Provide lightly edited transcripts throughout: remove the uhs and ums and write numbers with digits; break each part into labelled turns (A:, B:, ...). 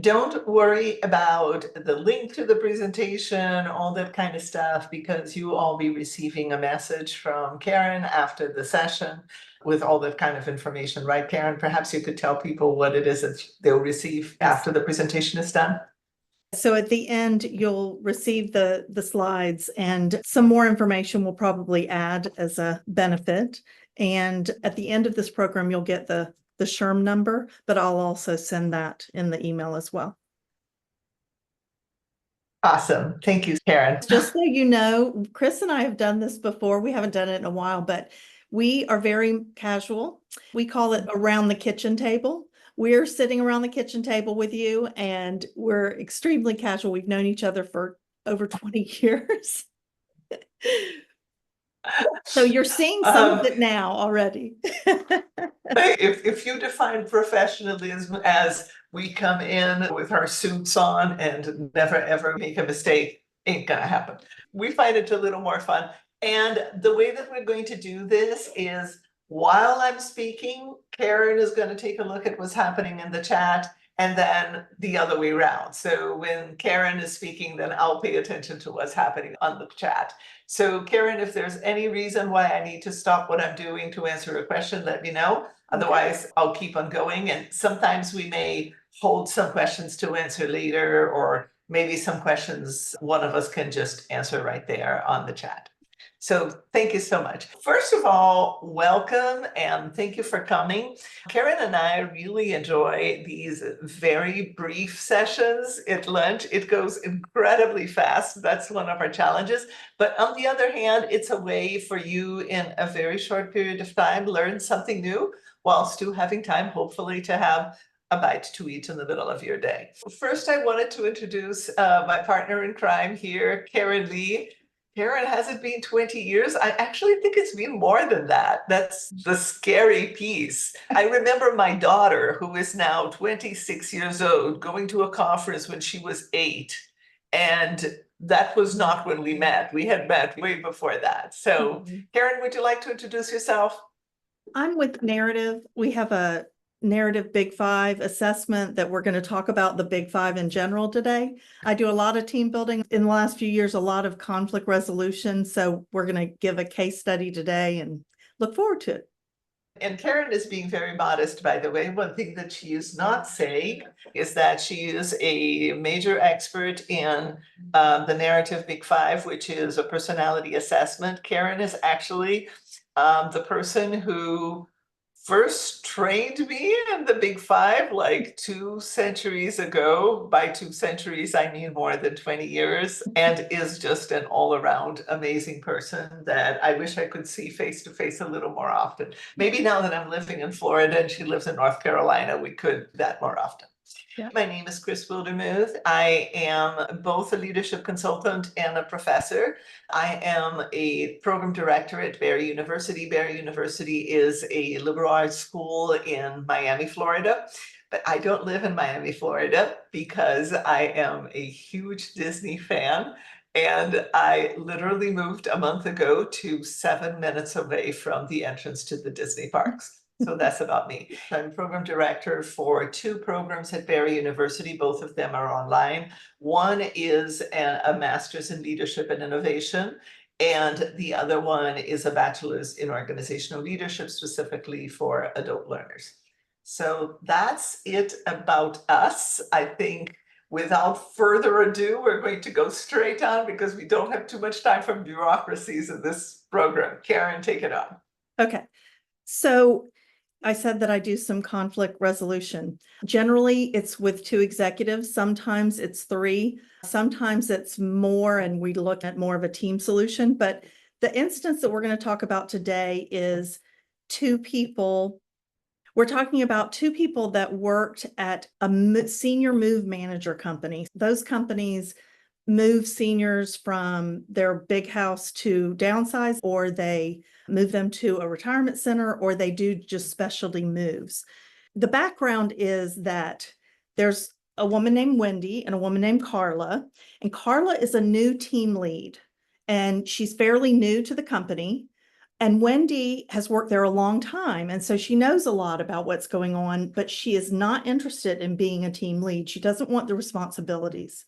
A: Don't worry about the link to the presentation, all that kind of stuff, because you all be receiving a message from Caryn after the session with all that kind of information, right, Caryn? Perhaps you could tell people what it is that they'll receive after the presentation is done.
B: So at the end, you'll receive the slides, and some more information will probably add as a benefit. And at the end of this program, you'll get the SHRM number, but I'll also send that in the email as well.
A: Awesome. Thank you, Caryn.
B: Just so you know, Cris and I have done this before. We haven't done it in a while, but we are very casual. We call it around the kitchen table. We're sitting around the kitchen table with you, and we're extremely casual. We've known each other for over 20 years. So you're seeing some of it now already.
A: If you define professionalism as we come in with our suits on and never ever make a mistake, ain't gonna happen. We find it a little more fun. And the way that we're going to do this is while I'm speaking, Caryn is going to take a look at what's happening in the chat, and then the other way around. So when Caryn is speaking, then I'll pay attention to what's happening on the chat. So Caryn, if there's any reason why I need to stop what I'm doing to answer a question, let me know. Otherwise, I'll keep on going. And sometimes we may hold some questions to answer later, or maybe some questions one of us can just answer right there on the chat. So thank you so much. First of all, welcome and thank you for coming. Caryn and I really enjoy these very brief sessions at lunch. It goes incredibly fast. That's one of our challenges. But on the other hand, it's a way for you in a very short period of time learn something new while still having time, hopefully, to have a bite to eat in the middle of your day. First, I wanted to introduce my partner in crime here, Caryn Lee. Caryn, has it been 20 years? I actually think it's been more than that. That's the scary piece. I remember my daughter, who is now 26 years old, going to a conference when she was 8. And that was not when we met. We had met way before that. So, Caryn, would you like to introduce yourself?
B: I'm with Narrative. We have a Narrative Big Five assessment that we're going to talk about the Big Five in general today. I do a lot of team building in the last few years, a lot of conflict resolution. So we're going to give a case study today and look forward to it.
A: And Caryn is being very modest, by the way. One thing that she is not saying is that she is a major expert in the Narrative Big Five, which is a personality assessment. Caryn is actually the person who first trained me in the Big Five like 2 centuries ago. By 2 centuries, I mean more than 20 years, and is just an all-around amazing person that I wish I could see face to face a little more often. Maybe now that I'm living in Florida and she lives in North Carolina, we could do that more often. Yeah. My name is Cris Wildermuth. I am both a leadership consultant and a professor. I am a program director at Barry University. Barry University is a liberal arts school in Miami, Florida. But I don't live in Miami, Florida, because I am a huge Disney fan. And I literally moved a month ago to 7 minutes away from the entrance to the Disney parks. So that's about me. I'm program director for 2 programs at Barry University. Both of them are online. One is a master's in leadership and innovation, and the other one is a bachelor's in organizational leadership, specifically for adult learners. So that's it about us. I think without further ado, we're going to go straight on because we don't have too much time for bureaucracies in this program. Caryn, take it on.
B: Okay. So I said that I do some conflict resolution. Generally, it's with 2 executives. Sometimes it's 3. Sometimes it's more, and we look at more of a team solution. But the instance that we're going to talk about today is 2 people. We're talking about 2 people that worked at a senior move manager company. Those companies move seniors from their big house to downsize, or they move them to a retirement center, or they do just specialty moves. The background is that there's a woman named Wendy and a woman named Carla, and Carla is a new team lead, and she's fairly new to the company. And Wendy has worked there a long time, and so she knows a lot about what's going on, but she is not interested in being a team lead. She doesn't want the responsibilities.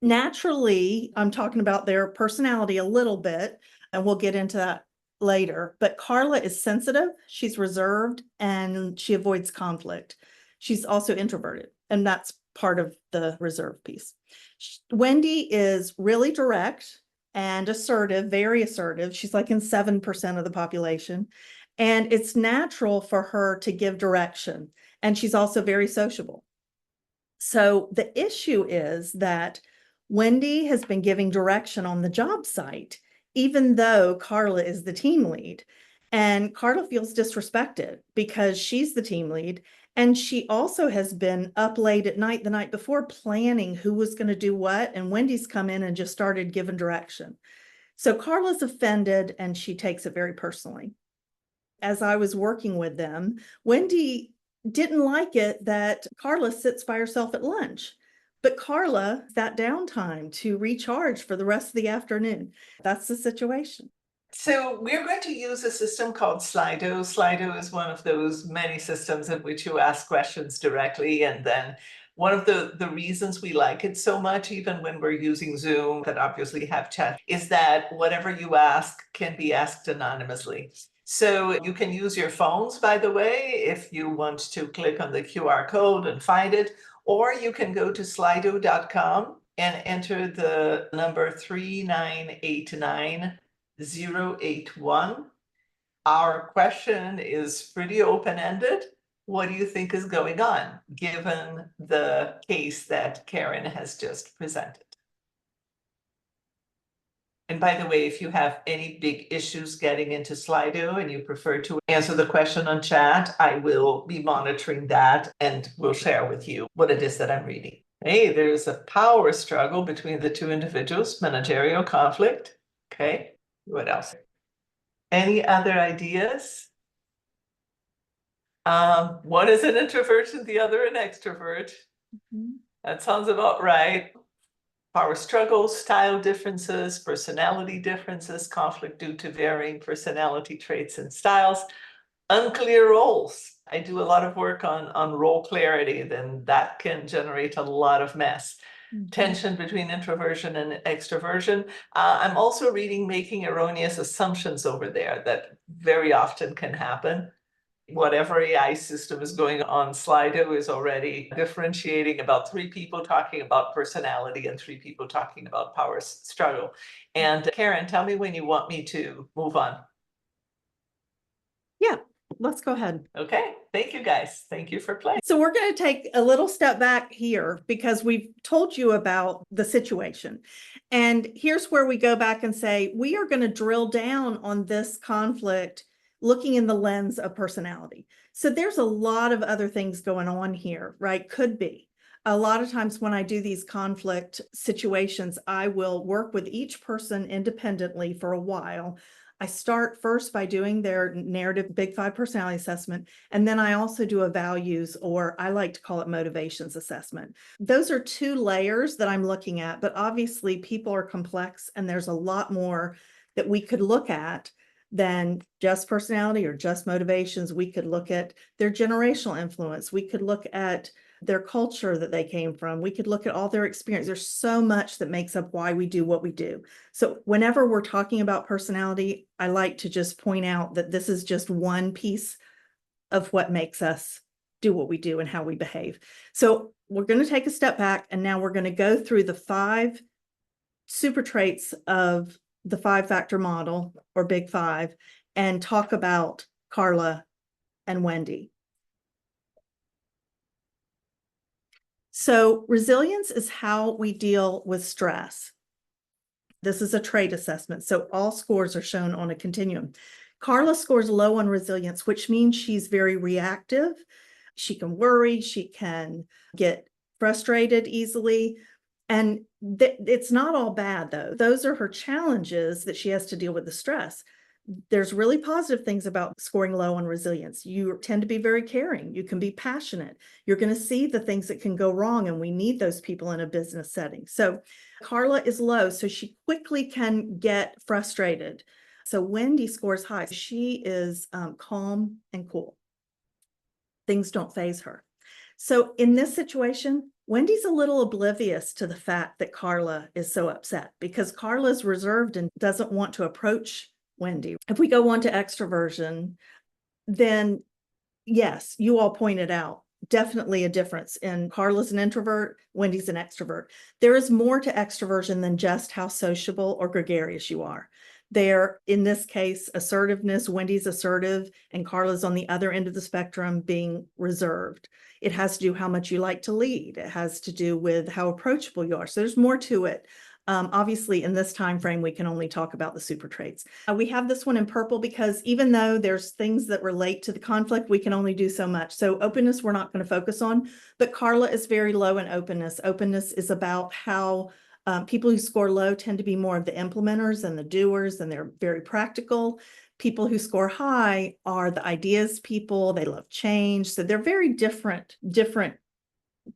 B: Naturally, I'm talking about their personality a little bit, and we'll get into that later. But Carla is sensitive, she's reserved, and she avoids conflict. She's also introverted, and that's part of the reserve piece. Wendy is really direct and assertive, very assertive. She's like in 7% of the population. And it's natural for her to give direction. And she's also very sociable. So the issue is that Wendy has been giving direction on the job site, even though Carla is the team lead. And Carla feels disrespected because she's the team lead. And she also has been up late at night the night before planning who was going to do what. And Wendy's come in and just started giving direction. So Carla's offended and she takes it very personally. As I was working with them, Wendy didn't like it that Carla sits by herself at lunch. But Carla, that downtime to recharge for the rest of the afternoon. That's the situation.
A: So we're going to use a system called Slido. Slido is one of those many systems in which you ask questions directly. And then one of the reasons we like it so much, even when we're using Zoom that obviously have chat, is that whatever you ask can be asked anonymously. So you can use your phones, by the way, if you want to click on the QR code and find it, or you can go to slido.com and enter the number 3989081. Our question is pretty open-ended. What do you think is going on, given the case that Caryn has just presented? And by the way, if you have any big issues getting into Slido and you prefer to answer the question on chat, I will be monitoring that and will share with you what it is that I'm reading. Hey, there's a power struggle between the two individuals, managerial conflict. Okay, what else? Any other ideas? One is an introvert and the other an extrovert. That sounds about right. Power struggles, style differences, personality differences, conflict due to varying personality traits and styles, unclear roles. I do a lot of work on role clarity, then that can generate a lot of mess. Tension between introversion and extroversion. I'm also reading making erroneous assumptions over there that very often can happen. Whatever AI system is going on Slido is already differentiating about 3 people talking about personality and 3 people talking about power struggle. And Caryn, tell me when you want me to move on.
B: Yeah, let's go ahead.
A: Okay, thank you guys. Thank you for playing.
B: So we're going to take a little step back here because we've told you about the situation. And here's where we go back and say, we are going to drill down on this conflict looking in the lens of personality. So there's a lot of other things going on here, right? Could be. A lot of times when I do these conflict situations, I will work with each person independently for a while. I start first by doing their narrative Big Five personality assessment, and then I also do a values, or I like to call it motivations assessment. Those are 2 layers that I'm looking at, but obviously people are complex and there's a lot more that we could look at than just personality or just motivations. We could look at their generational influence. We could look at their culture that they came from. We could look at all their experience. There's so much that makes up why we do what we do. So whenever we're talking about personality, I like to just point out that this is just one piece of what makes us do what we do and how we behave. So we're going to take a step back, and now we're going to go through the 5 super traits of the 5-factor model, or Big Five, and talk about Carla and Wendy. So resilience is how we deal with stress. This is a trait assessment, so all scores are shown on a continuum. Carla scores low on resilience, which means she's very reactive. She can worry, she can get frustrated easily. And it's not all bad, though. Those are her challenges that she has to deal with the stress. There's really positive things about scoring low on resilience. You tend to be very caring. You can be passionate. You're going to see the things that can go wrong, and we need those people in a business setting. So Carla is low, so she quickly can get frustrated. So Wendy scores high. She is calm and cool. Things don't faze her. So in this situation, Wendy's a little oblivious to the fact that Carla is so upset because Carla's reserved and doesn't want to approach Wendy. If we go on to extroversion, then yes, you all pointed out definitely a difference in Carla's an introvert, Wendy's an extrovert. There is more to extroversion than just how sociable or gregarious you are. There, in this case, assertiveness, Wendy's assertive and Carla's on the other end of the spectrum being reserved. It has to do how much you like to lead. It has to do with how approachable you are. So there's more to it. Obviously, in this time frame, we can only talk about the super traits. We have this one in purple because even though there's things that relate to the conflict, we can only do so much. So openness, we're not going to focus on, but Carla is very low in openness. Openness is about how people who score low tend to be more of the implementers and the doers, and they're very practical. People who score high are the ideas people. They love change. So they're very different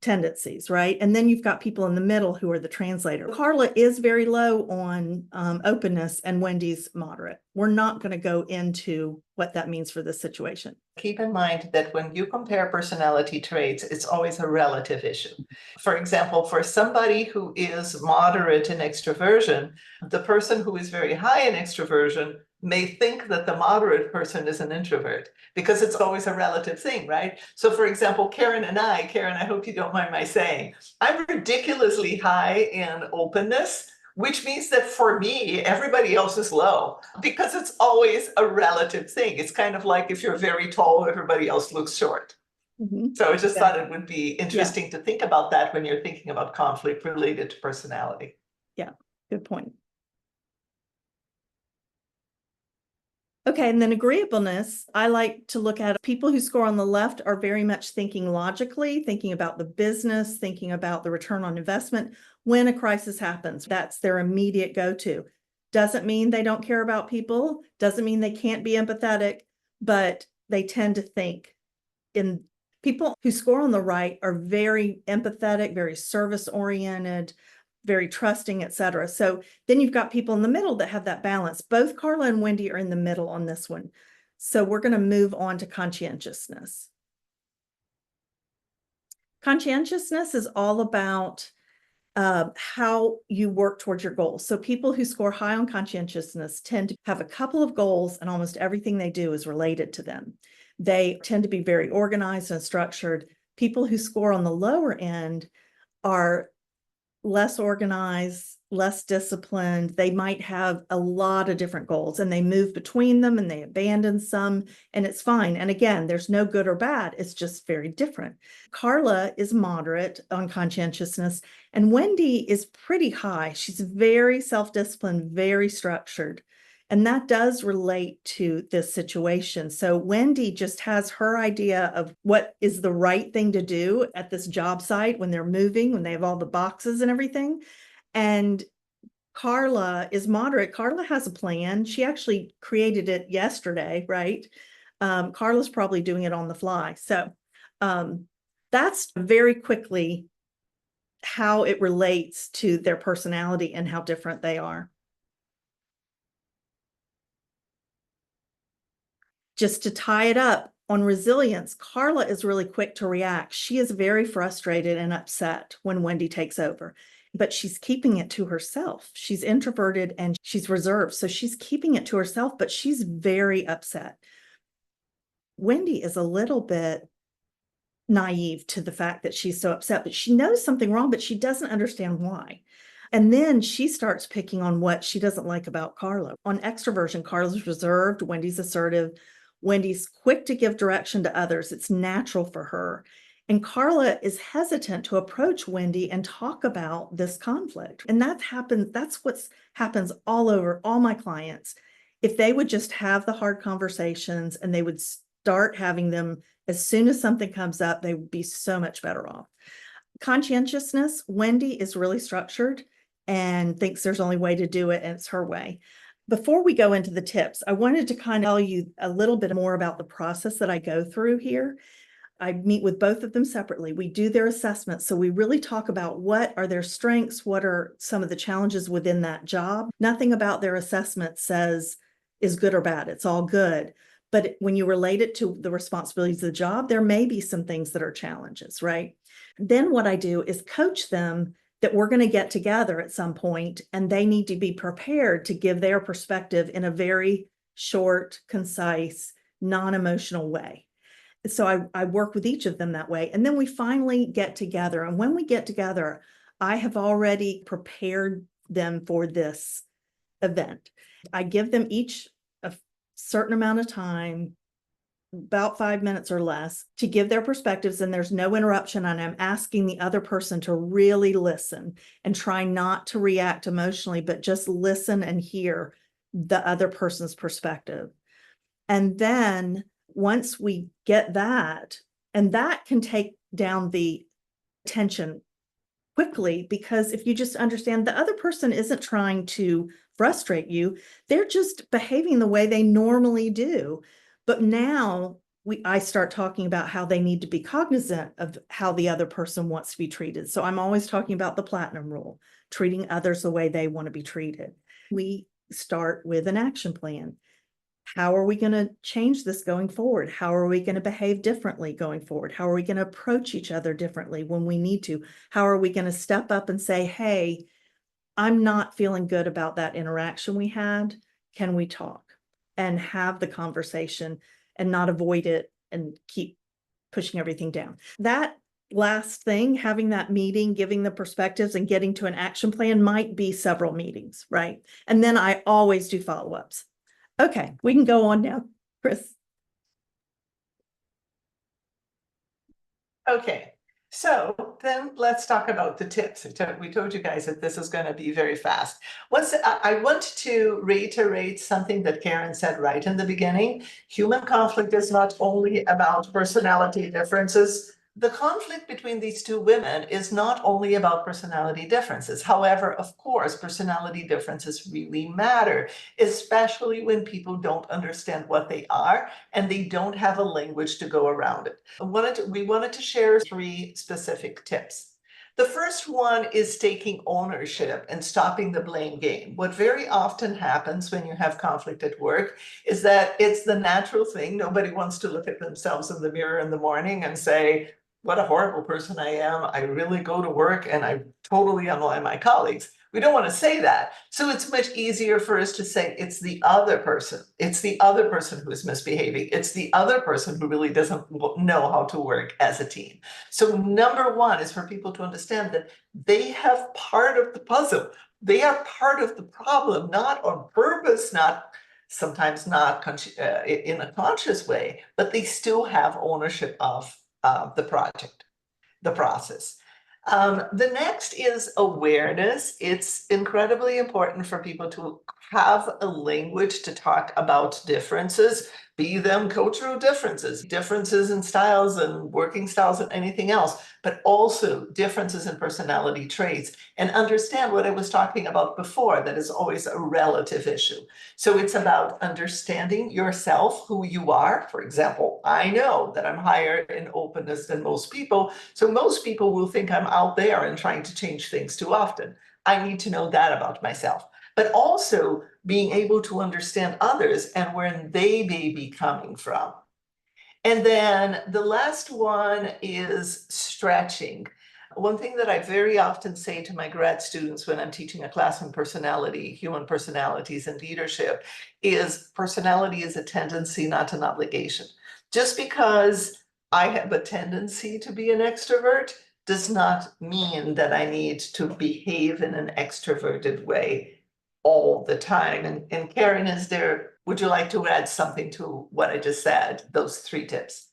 B: tendencies, right? And then you've got people in the middle who are the translator. Carla is very low on openness and Wendy's moderate. We're not going to go into what that means for this situation.
A: Keep in mind that when you compare personality traits, it's always a relative issue. For example, for somebody who is moderate in extroversion, the person who is very high in extroversion may think that the moderate person is an introvert because it's always a relative thing, right? So for example, Caryn, I hope you don't mind my saying, I'm ridiculously high in openness, which means that for me, everybody else is low because it's always a relative thing. It's kind of like if you're very tall, everybody else looks short. So I just thought it would be interesting to think about that when you're thinking about conflict related to personality.
B: Yeah, good point. Okay, and then agreeableness, I like to look at people who score on the left are very much thinking logically, thinking about the business, thinking about the return on investment. When a crisis happens, that's their immediate go-to. Doesn't mean they don't care about people, doesn't mean they can't be empathetic, but they tend to think in people who score on the right are very empathetic, very service-oriented, very trusting, et cetera. So then you've got people in the middle that have that balance. Both Carla and Wendy are in the middle on this one. So we're going to move on to conscientiousness. Conscientiousness is all about how you work towards your goals. So people who score high on conscientiousness tend to have a couple of goals and almost everything they do is related to them. They tend to be very organized and structured. People who score on the lower end are less organized, less disciplined. They might have a lot of different goals and they move between them and they abandon some, and it's fine. And again, there's no good or bad. It's just very different. Carla is moderate on conscientiousness and Wendy is pretty high. She's very self-disciplined, very structured. And that does relate to this situation. So Wendy just has her idea of what is the right thing to do at this job site when they're moving, when they have all the boxes and everything. And Carla is moderate. Carla has a plan. She actually created it yesterday, right? Carla's probably doing it on the fly. So that's very quickly how it relates to their personality and how different they are. Just to tie it up on resilience, Carla is really quick to react. She is very frustrated and upset when Wendy takes over, but she's keeping it to herself. She's introverted and she's reserved. So she's keeping it to herself, but she's very upset. Wendy is a little bit naive to the fact that she's so upset, but she knows something wrong, but she doesn't understand why. And then she starts picking on what she doesn't like about Carla. On extroversion, Carla's reserved, Wendy's assertive. Wendy's quick to give direction to others. It's natural for her. And Carla is hesitant to approach Wendy and talk about this conflict. And that's what happens all over all my clients. If they would just have the hard conversations and they would start having them as soon as something comes up, they would be so much better off. Conscientiousness, Wendy is really structured and thinks there's only way to do it and it's her way. Before we go into the tips, I wanted to kind of tell you a little bit more about the process that I go through here. I meet with both of them separately. We do their assessments. So we really talk about what are their strengths, what are some of the challenges within that job. Nothing about their assessment says is good or bad. It's all good. But when you relate it to the responsibilities of the job, there may be some things that are challenges, right? Then what I do is coach them that we're going to get together at some point, and they need to be prepared to give their perspective in a very short, concise, non-emotional way. So I work with each of them that way. And then we finally get together. And when we get together, I have already prepared them for this event. I give them each a certain amount of time, about 5 minutes or less, to give their perspectives, and there's no interruption. And I'm asking the other person to really listen and try not to react emotionally, but just listen and hear the other person's perspective. And then once we get that, and that can take down the tension quickly, because if you just understand the other person isn't trying to frustrate you, they're just behaving the way they normally do. But now I start talking about how they need to be cognizant of how the other person wants to be treated. So I'm always talking about the platinum rule, treating others the way they want to be treated. We start with an action plan. How are we going to change this going forward? How are we going to behave differently going forward? How are we going to approach each other differently when we need to? How are we going to step up and say, hey, I'm not feeling good about that interaction we had. Can we talk and have the conversation and not avoid it and keep pushing everything down? That last thing, having that meeting, giving the perspectives and getting to an action plan might be several meetings, right? And then I always do follow-ups. Okay, we can go on now, Cris.
A: Okay, so then let's talk about the tips. We told you guys that this is going to be very fast. I want to reiterate something that Caryn said right in the beginning. Human conflict is not only about personality differences. The conflict between these two women is not only about personality differences. However, of course, personality differences really matter, especially when people don't understand what they are and they don't have a language to go around it. We wanted to share 3 specific tips. The first one is taking ownership and stopping the blame game. What very often happens when you have conflict at work is that it's the natural thing. Nobody wants to look at themselves in the mirror in the morning and say, what a horrible person I am. I really go to work and I totally annoy my colleagues. We don't want to say that. So it's much easier for us to say it's the other person. It's the other person who is misbehaving. It's the other person who really doesn't know how to work as a team. So number 1 is for people to understand that they have part of the puzzle. They are part of the problem, not on purpose, sometimes not in a conscious way, but they still have ownership of the project, the process. The next is awareness. It's incredibly important for people to have a language to talk about differences, be them cultural differences in styles and working styles and anything else, but also differences in personality traits, and understand what I was talking about before, that is always a relative issue. So it's about understanding yourself, who you are. For example, I know that I'm higher in openness than most people, so most people will think I'm out there and trying to change things too often. I need to know that about myself. But also being able to understand others and where they may be coming from. And then the last one is stretching. One thing that I very often say to my grad students when I'm teaching a class on personality, human personalities and leadership, is personality is a tendency, not an obligation. Just because I have a tendency to be an extrovert does not mean that I need to behave in an extroverted way all the time. And Caryn, would you like to add something to what I just said, those 3 tips?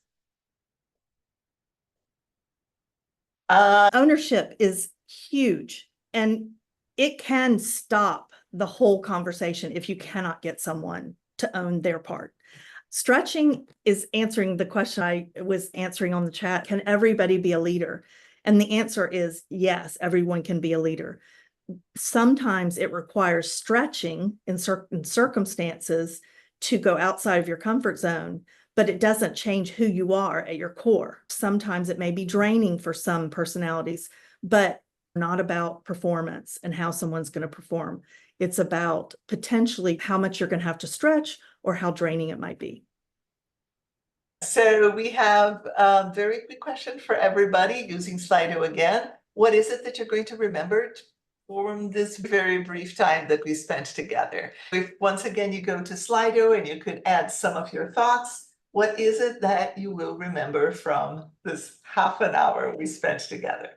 B: Ownership is huge, and it can stop the whole conversation if you cannot get someone to own their part. Stretching is answering the question I was answering on the chat. Can everybody be a leader? And the answer is yes, everyone can be a leader. Sometimes it requires stretching in certain circumstances to go outside of your comfort zone, but it doesn't change who you are at your core. Sometimes it may be draining for some personalities, but not about performance and how someone's going to perform. It's about potentially how much you're going to have to stretch or how draining it might be.
A: So we have a very quick question for everybody using Slido again. What is it that you're going to remember from this very brief time that we spent together? If once again you go to Slido and you could add some of your thoughts, what is it that you will remember from this half an hour we spent together?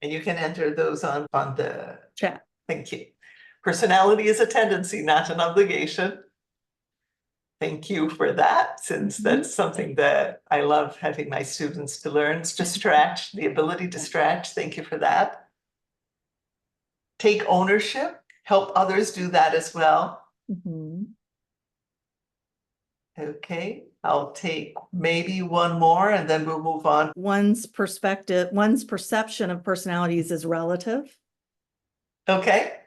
A: And you can enter those on the
B: Chat.
A: Thank you. Personality is a tendency, not an obligation. Thank you for that, since that's something that I love having my students to learn, to stretch, the ability to stretch. Thank you for that. Take ownership, help others do that as well.
B: Mhm.
A: Okay, I'll take maybe one more and then we'll move on.
B: One's perspective, one's perception of personalities is relative.
A: Okay,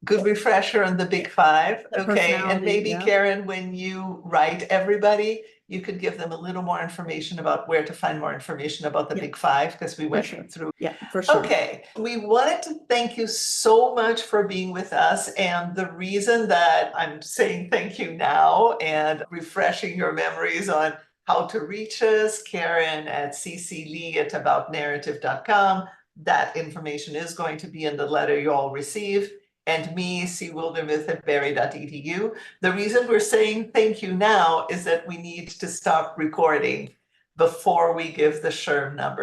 A: good refresher on the big five.
B: The
A: Okay, and
B: personality,
A: maybe
B: yeah.
A: Caryn, when you write everybody, you could give them a little more information about where to find more information about the
B: Yeah.
A: big five, because we went
B: sure.
A: through.
B: Yeah, for sure.
A: Okay, we wanted to thank you so much for being with us. And the reason that I'm saying thank you now and refreshing your memories on how to reach us, Caryn at cclee@aboutnarrative.com. That information is going to be in the letter you all receive. And me, cwildermuth@berry.edu. The reason we're saying thank you now is that we need to stop recording before we give the SHRM number.